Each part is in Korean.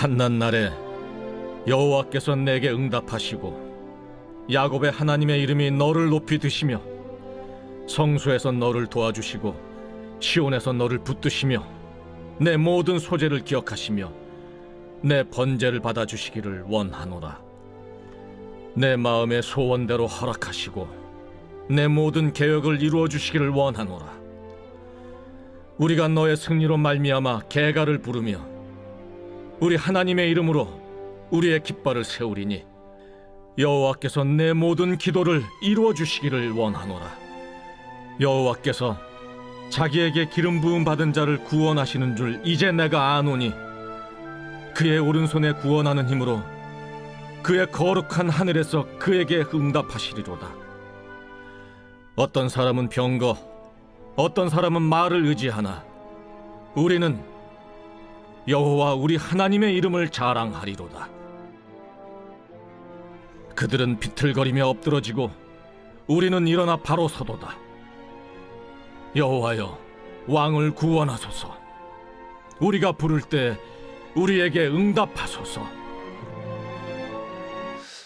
한낱날에 여호와께서 내게 응답하시고 야곱의 하나님의 이름이 너를 높이 드시며 성소에서 너를 도와주시고 시온에서 너를 붙드시며 내 모든 소재를 기억하시며 내 번제를 받아주시기를 원하노라. 내 마음의 소원대로 허락하시고 내 모든 계획을 이루어 주시기를 원하노라. 우리가 너의 승리로 말미암아 계가를 부르며 우리 하나님의 이름으로 우리의 깃발을 세우리니 여호와께서 내 모든 기도를 이루어 주시기를 원하노라. 여호와께서 자기에게 기름 부음 받은 자를 구원하시는 줄 이제 내가 아노니 그의 오른손에 구원하는 힘으로 그의 거룩한 하늘에서 그에게 응답하시리로다. 어떤 사람은 병거, 어떤 사람은 말을 의지하나 우리는 여호와 우리 하나님의 이름을 자랑하리로다. 그들은 비틀거리며 엎드러지고 우리는 일어나 바로 서도다. 여호와여, 왕을 구원하소서. 우리가 부를 때 우리에게 응답하소서.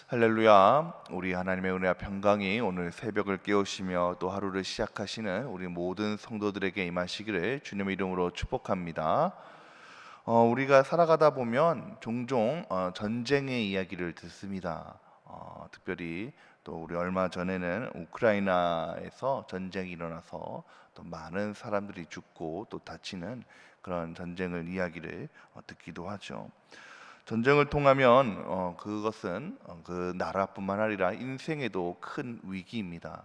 할렐루야. 우리 하나님의 은혜와 평강이 오늘 새벽을 깨우시며 또 하루를 시작하시는 우리 모든 성도들에게 임하시기를 주님의 이름으로 축복합니다. 우리가 살아가다 보면 종종 전쟁의 이야기를 듣습니다. 특별히 또 우리 얼마 전에는 우크라이나에서 전쟁이 일어나서 또 많은 사람들이 죽고 또 다치는 그런 전쟁을 이야기를 듣기도 하죠. 전쟁을 통하면 그것은 그 나라뿐만 아니라 인생에도 큰 위기입니다.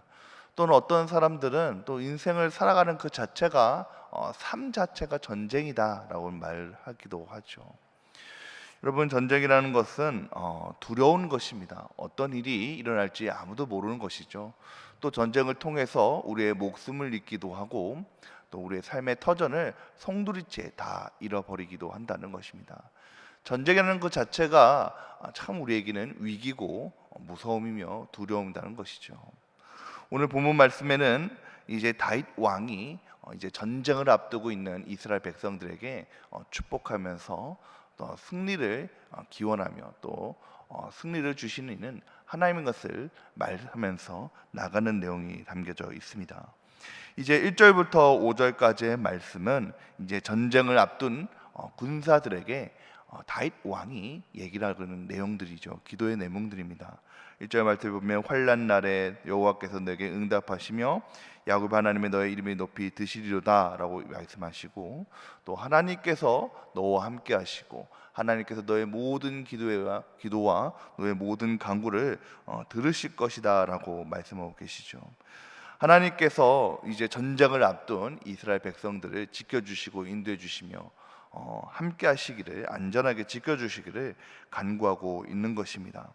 또는 어떤 사람들은 또 인생을 살아가는 그 자체가 삶 자체가 전쟁이다라고 말하기도 하죠. 여러분, 전쟁이라는 것은 두려운 것입니다. 어떤 일이 일어날지 아무도 모르는 것이죠. 또 전쟁을 통해서 우리의 목숨을 잃기도 하고 또 우리의 삶의 터전을 송두리째 다 잃어버리기도 한다는 것입니다. 전쟁이라는 것 자체가 참 우리에게는 위기고 무서움이며 두려움이라는 것이죠. 오늘 본문 말씀에는 이제 다윗 왕이 이제 전쟁을 앞두고 있는 이스라엘 백성들에게 축복하면서 또 승리를 기원하며 또 승리를 주시는 이는 하나님인 것을 말하면서 나가는 내용이 담겨져 있습니다. 이제 1절부터 5절까지의 말씀은 이제 전쟁을 앞둔 군사들에게 다윗 왕이 얘기를 하는 내용들이죠. 기도의 내용들입니다. 1절 말씀을 보면 환난 날에 여호와께서 너에게 응답하시며 야곱 하나님의 너의 이름이 높이 드시리로다 라고 말씀하시고, 또 하나님께서 너와 함께 하시고 하나님께서 너의 모든 기도와 너의 모든 간구를 들으실 것이다 라고 말씀하고 계시죠. 하나님께서 이제 전쟁을 앞둔 이스라엘 백성들을 지켜주시고 인도해 주시며 함께 하시기를, 안전하게 지켜주시기를 간구하고 있는 것입니다.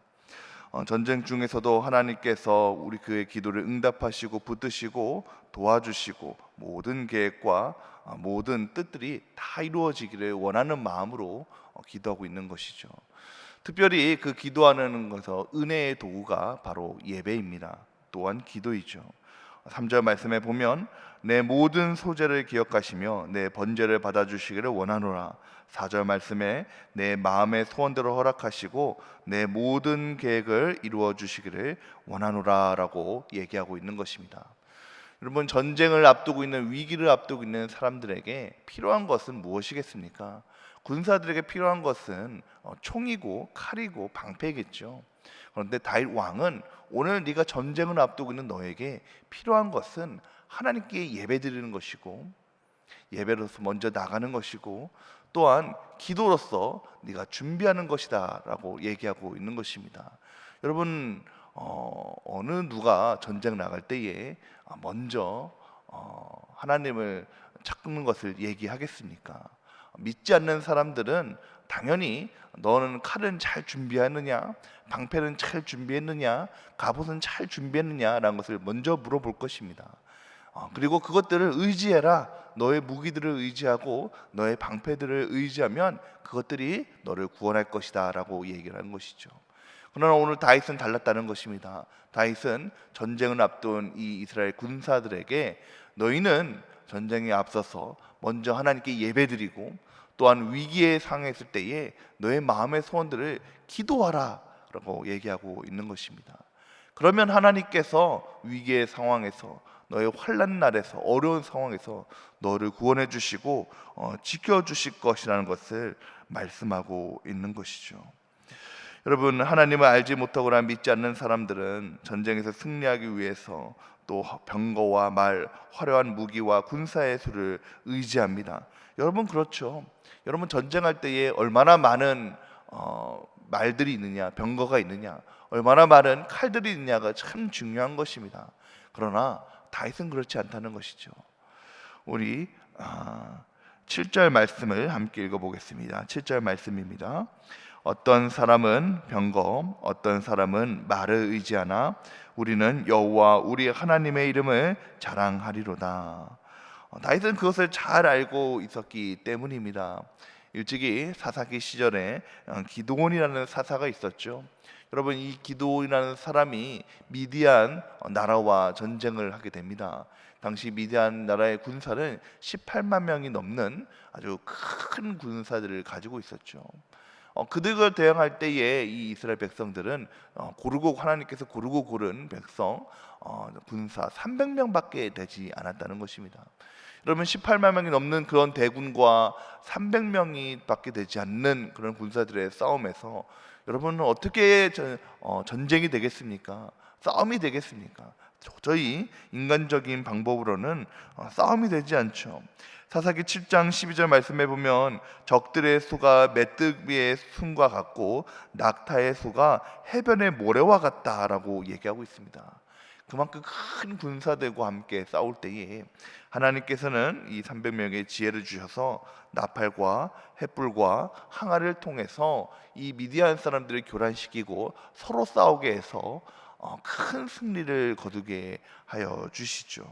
전쟁 중에서도 하나님께서 우리 그의 기도를 응답하시고 붙드시고 도와주시고 모든 계획과 모든 뜻들이 다 이루어지기를 원하는 마음으로 기도하고 있는 것이죠. 특별히 그 기도하는 것에서 은혜의 도구가 바로 예배입니다. 또한 기도이죠. 3절 말씀에 보면 내 모든 소재를 기억하시며 내 번제를 받아주시기를 원하노라. 4절 말씀에 내 마음의 소원대로 허락하시고 내 모든 계획을 이루어 주시기를 원하노라 라고 얘기하고 있는 것입니다. 여러분, 전쟁을 앞두고 있는, 위기를 앞두고 있는 사람들에게 필요한 것은 무엇이겠습니까? 군사들에게 필요한 것은 총이고 칼이고 방패겠죠. 그런데 다윗 왕은 오늘 네가 전쟁을 앞두고 있는 너에게 필요한 것은 하나님께 예배드리는 것이고, 예배로서 먼저 나가는 것이고, 또한 기도로서 네가 준비하는 것이다 라고 얘기하고 있는 것입니다. 여러분, 어느 누가 전쟁 나갈 때에 먼저 하나님을 찾는 것을 얘기하겠습니까? 믿지 않는 사람들은 당연히 너는 칼은 잘 준비했느냐, 방패는 잘 준비했느냐, 갑옷은 잘 준비했느냐라는 것을 먼저 물어볼 것입니다. 그리고 그것들을 의지해라. 너의 무기들을 의지하고 너의 방패들을 의지하면 그것들이 너를 구원할 것이다 라고 얘기를 하는 것이죠. 그러나 오늘 다윗은 달랐다는 것입니다. 다윗은 전쟁을 앞둔 이 이스라엘 군사들에게 너희는 전쟁에 앞서서 먼저 하나님께 예배드리고 또한 위기에 상했을 때에 너의 마음의 소원들을 기도하라 라고 얘기하고 있는 것입니다. 그러면 하나님께서 위기의 상황에서, 너의 환난 날에서, 어려운 상황에서 너를 구원해 주시고 지켜주실 것이라는 것을 말씀하고 있는 것이죠. 여러분, 하나님을 알지 못하거나 믿지 않는 사람들은 전쟁에서 승리하기 위해서 또 병거와 말, 화려한 무기와 군사의 수를 의지합니다. 여러분, 그렇죠. 여러분, 전쟁할 때에 얼마나 많은 말들이 있느냐, 병거가 있느냐, 얼마나 많은 칼들이 있느냐가 참 중요한 것입니다. 그러나 다윗은 그렇지 않다는 것이죠. 우리 7절 말씀을 함께 읽어보겠습니다. 7절 말씀입니다. 어떤 사람은 병거, 어떤 사람은 말을 의지하나 우리는 여호와 우리 하나님의 이름을 자랑하리로다. 다윗은 그것을 잘 알고 있었기 때문입니다. 일찍이 사사기 시절에 기드온이라는 사사가 있었죠. 여러분, 이 기드온이라는 사람이 미디안 나라와 전쟁을 하게 됩니다. 당시 미디안 나라의 군사는 18만 명이 넘는 아주 큰 군사들을 가지고 있었죠. 그들을 대항할 때에 이 이스라엘 백성들은 하나님께서 고르고 고른 백성 군사 300명밖에 되지 않았다는 것입니다. 여러분, 18만 명이 넘는 그런 대군과 300명이 밖에 되지 않는 그런 군사들의 싸움에서 여러분은 어떻게 전쟁이 되겠습니까? 싸움이 되겠습니까? 도저히 인간적인 방법으로는 싸움이 되지 않죠. 사사기 7장 12절 말씀해 보면 적들의 수가 메뚜기의 숨과 같고 낙타의 수가 해변의 모래와 같다라고 얘기하고 있습니다. 그만큼 큰 군사들과 함께 싸울 때에 하나님께서는 이 300명의 지혜를 주셔서 나팔과 횃불과 항아리를 통해서 이 미디안 사람들을 교란시키고 서로 싸우게 해서 큰 승리를 거두게 하여 주시죠.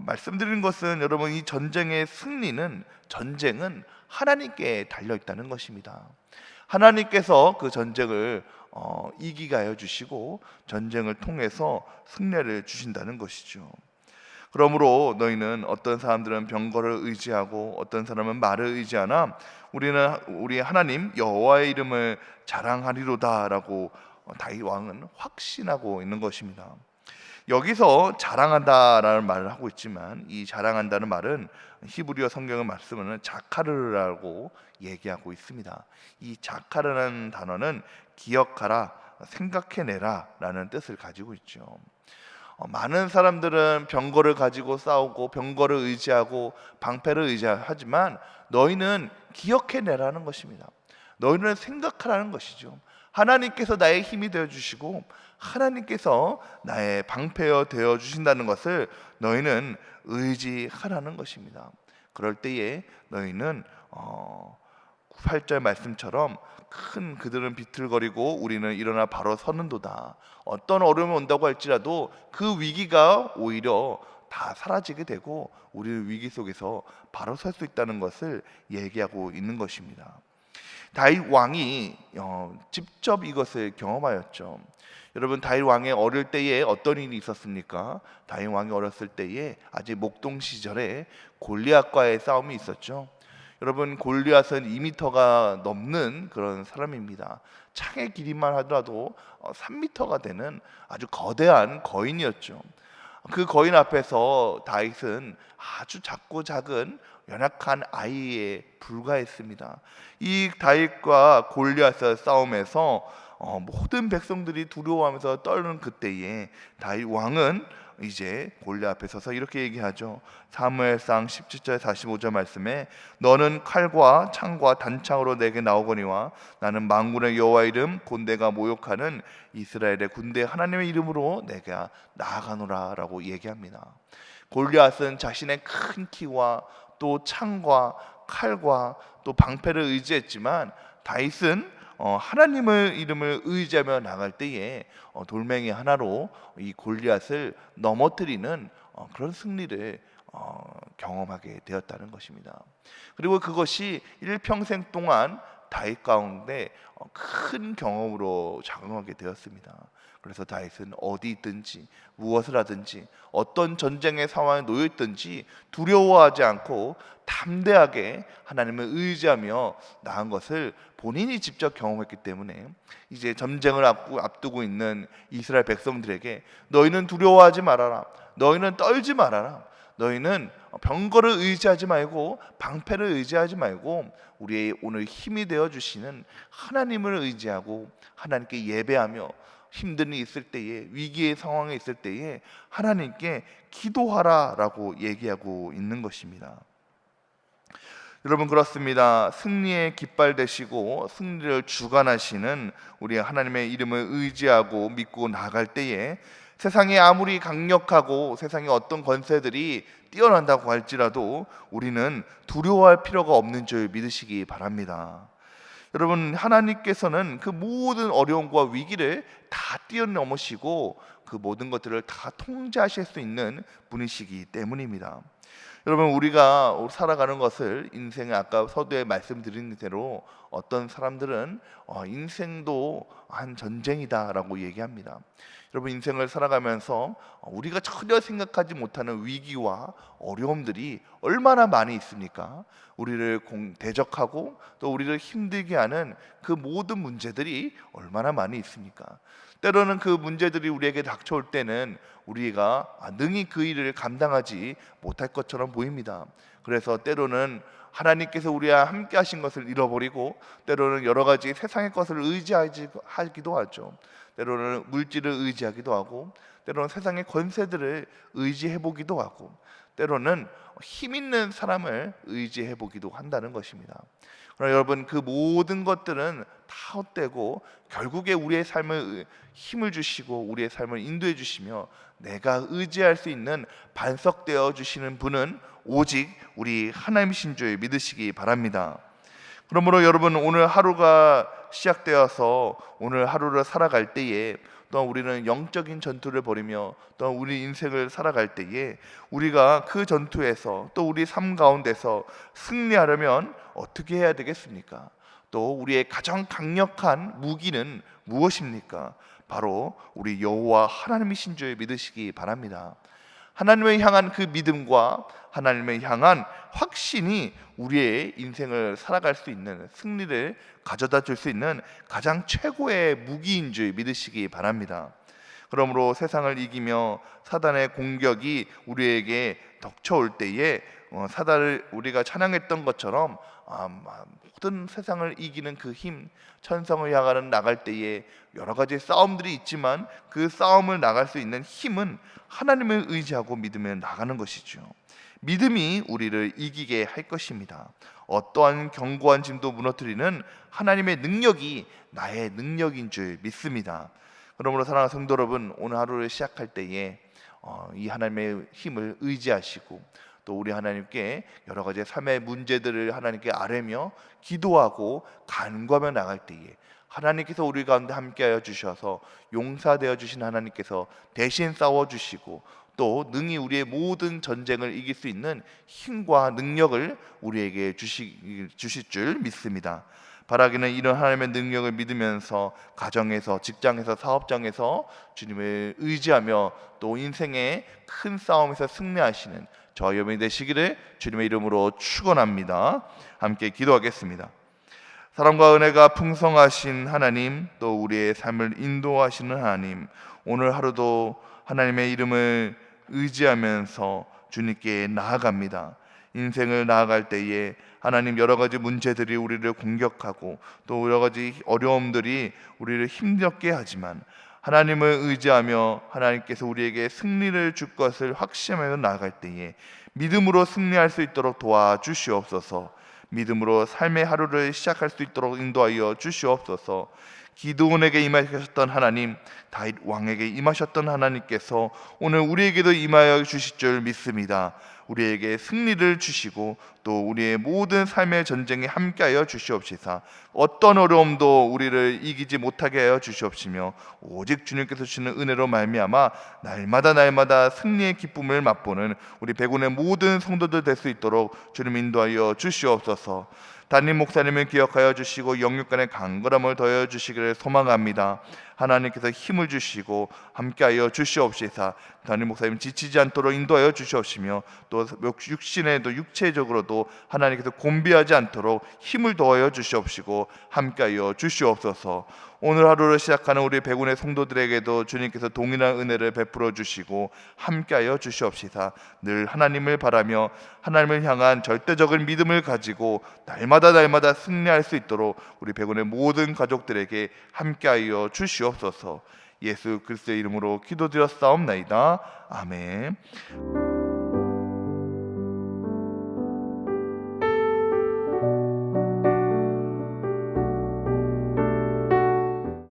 말씀드린 것은 여러분, 이 전쟁은 하나님께 달려 있다는 것입니다. 하나님께서 그 전쟁을 이기게 하여 주시고 전쟁을 통해서 승리를 주신다는 것이죠. 그러므로 너희는 어떤 사람들은 병거를 의지하고 어떤 사람은 말을 의지하나 우리는 우리 하나님 여호와의 이름을 자랑하리로다라고 다윗 왕은 확신하고 있는 것입니다. 여기서 자랑한다라는 말을 하고 있지만 이 자랑한다는 말은 히브리어 성경의 말씀은 자카르라고 얘기하고 있습니다. 이 자카르라는 단어는 기억하라, 생각해내라 라는 뜻을 가지고 있죠. 많은 사람들은 병거를 가지고 싸우고 병거를 의지하고 방패를 의지하지만 너희는 기억해내라는 것입니다. 너희는 생각하라는 것이죠. 하나님께서 나의 힘이 되어주시고 하나님께서 나의 방패여 되어주신다는 것을 너희는 의지하라는 것입니다. 그럴 때에 너희는 8절 말씀처럼 그들은 비틀거리고 우리는 일어나 바로 서는도다. 어떤 어려움이 온다고 할지라도 그 위기가 오히려 다 사라지게 되고 우리는 위기 속에서 바로 설 수 있다는 것을 얘기하고 있는 것입니다. 다윗 왕이 직접 이것을 경험하였죠. 여러분, 다윗 왕의 어릴 때에 어떤 일이 있었습니까? 다윗 왕이 어렸을 때에 아직 목동 시절에 골리앗과의 싸움이 있었죠. 여러분, 골리앗은 2m가 넘는 그런 사람입니다. 창의 길이만 하더라도 3m가 되는 아주 거대한 거인이었죠. 그 거인 앞에서 다윗은 아주 작고 작은 연약한 아이에 불과했습니다. 이 다윗과 골리앗의 싸움에서 모든 백성들이 두려워하면서 떨는 그때에 다윗 왕은 이제 골리앗 앞에 서서 이렇게 얘기하죠. 사무엘상 17절 45절 말씀에 너는 칼과 창과 단창으로 내게 나오거니와 나는 만군의 여호와 이름 곧 내가 모욕하는 이스라엘의 군대 하나님의 이름으로 내가 나아가노라 라고 얘기합니다. 골리앗은 자신의 큰 키와 또 창과 칼과 또 방패를 의지했지만 다윗은 하나님의 이름을 의지하며 나갈 때에 돌멩이 하나로 이 골리앗을 넘어뜨리는 그런 승리를 경험하게 되었다는 것입니다. 그리고 그것이 일평생 동안 다윗 가운데 큰 경험으로 작용하게 되었습니다. 그래서 다윗은 어디 있든지 무엇을 하든지 어떤 전쟁의 상황에 놓여 있든지 두려워하지 않고 담대하게 하나님을 의지하며 나은 것을 본인이 직접 경험했기 때문에 이제 전쟁을 앞두고 있는 이스라엘 백성들에게 너희는 두려워하지 말아라, 너희는 떨지 말아라, 너희는 병거를 의지하지 말고 방패를 의지하지 말고 우리의 오늘 힘이 되어 주시는 하나님을 의지하고 하나님께 예배하며 힘든 일이 있을 때에, 위기의 상황에 있을 때에 하나님께 기도하라라고 얘기하고 있는 것입니다. 여러분, 그렇습니다. 승리의 깃발 되시고 승리를 주관하시는 우리 하나님의 이름을 의지하고 믿고 나아갈 때에 세상이 아무리 강력하고 세상의 어떤 권세들이 뛰어난다고 할지라도 우리는 두려워할 필요가 없는 줄 믿으시기 바랍니다. 여러분, 하나님께서는 그 모든 어려움과 위기를 다 뛰어넘으시고 그 모든 것들을 다 통제하실 수 있는 분이시기 때문입니다. 여러분, 우리가 살아가는 것을 인생에 아까 서두에 말씀드린 대로 어떤 사람들은 인생도 한 전쟁이다라고 얘기합니다. 여러분, 인생을 살아가면서 우리가 전혀 생각하지 못하는 위기와 어려움들이 얼마나 많이 있습니까? 우리를 대적하고 또 우리를 힘들게 하는 그 모든 문제들이 얼마나 많이 있습니까? 때로는 그 문제들이 우리에게 닥쳐올 때는 우리가 능히 그 일을 감당하지 못할 것처럼 보입니다. 그래서 때로는 하나님께서 우리와 함께 하신 것을 잃어버리고 때로는 여러 가지 세상의 것을 의지하기도 하죠. 때로는 물질을 의지하기도 하고 때로는 세상의 권세들을 의지해보기도 하고 때로는 힘 있는 사람을 의지해보기도 한다는 것입니다. 그러나 여러분, 그 모든 것들은 다 헛되고 결국에 우리의 삶을 힘을 주시고 우리의 삶을 인도해 주시며 내가 의지할 수 있는 반석되어 주시는 분은 오직 우리 하나님이신 줄 믿으시기 바랍니다. 그러므로 여러분, 오늘 하루가 시작되어서 오늘 하루를 살아갈 때에 또한 우리는 영적인 전투를 벌이며 또한 우리 인생을 살아갈 때에 우리가 그 전투에서 또 우리 삶 가운데서 승리하려면 어떻게 해야 되겠습니까? 또 우리의 가장 강력한 무기는 무엇입니까? 바로 우리 여호와 하나님이신 줄 믿으시기 바랍니다. 하나님을 향한 그 믿음과 하나님을 향한 확신이 우리의 인생을 살아갈 수 있는 승리를 가져다 줄 수 있는 가장 최고의 무기인 줄 믿으시기 바랍니다. 그러므로 세상을 이기며 사단의 공격이 우리에게 덮쳐올 때에 사단을 우리가 찬양했던 것처럼 모든 세상을 이기는 그 힘, 천성을 향하는 나갈 때에 여러 가지 싸움들이 있지만 그 싸움을 나갈 수 있는 힘은 하나님을 의지하고 믿으며 나가는 것이죠. 믿음이 우리를 이기게 할 것입니다. 어떠한 견고한 짐도 무너뜨리는 하나님의 능력이 나의 능력인 줄 믿습니다. 그러므로 사랑하는 성도 여러분, 오늘 하루를 시작할 때에 이 하나님의 힘을 의지하시고 또 우리 하나님께 여러 가지 삶의 문제들을 하나님께 아뢰며 기도하고 간구하며 나갈 때에 하나님께서 우리 가운데 함께하여 주셔서 용사되어 주신 하나님께서 대신 싸워주시고 또 능히 우리의 모든 전쟁을 이길 수 있는 힘과 능력을 우리에게 주실 줄 믿습니다. 바라기는 이런 하나님의 능력을 믿으면서 가정에서, 직장에서, 사업장에서 주님을 의지하며 또 인생의 큰 싸움에서 승리하시는 저와 여러분이 되시기를 주님의 이름으로 축원합니다. 함께 기도하겠습니다. 사랑과 은혜가 풍성하신 하나님, 또 우리의 삶을 인도하시는 하나님, 오늘 하루도 하나님의 이름을 의지하면서 주님께 나아갑니다. 인생을 나아갈 때에 하나님, 여러 가지 문제들이 우리를 공격하고 또 여러 가지 어려움들이 우리를 힘겹게 하지만 하나님을 의지하며 하나님께서 우리에게 승리를 줄 것을 확신하며 나아갈 때에 믿음으로 승리할 수 있도록 도와주시옵소서. 믿음으로 삶의 하루를 시작할 수 있도록 인도하여 주시옵소서. 기드온에게 임하셨던 하나님, 다윗 왕에게 임하셨던 하나님께서 오늘 우리에게도 임하여 주실 줄 믿습니다. 우리에게 승리를 주시고 또 우리의 모든 삶의 전쟁에 함께하여 주시옵시사. 어떤 어려움도 우리를 이기지 못하게 하여 주시옵시며 오직 주님께서 주시는 은혜로 말미암아 날마다 승리의 기쁨을 맛보는 우리 백운의 모든 성도들 될 수 있도록 주님 인도하여 주시옵소서. 담임 목사님을 기억하여 주시고 영육간의 강건함을 더하여 주시기를 소망합니다. 하나님께서 힘을 주시고 함께하여 주시옵시사 담임 목사님 지치지 않도록 인도하여 주시옵시며 또 육신에도 육체적으로도 하나님께서 곤비하지 않도록 힘을 더하여 주시옵시고 함께하여 주시옵소서. 오늘 하루를 시작하는 우리 백운의 성도들에게도 주님께서 동일한 은혜를 베풀어 주시고 함께하여 주시옵시사. 늘 하나님을 바라며 하나님을 향한 절대적인 믿음을 가지고 날마다 승리할 수 있도록 우리 백운의 모든 가족들에게 함께하여 주시옵소서. 예수 그리스도의 이름으로 기도드렸사옵나이다. 아멘.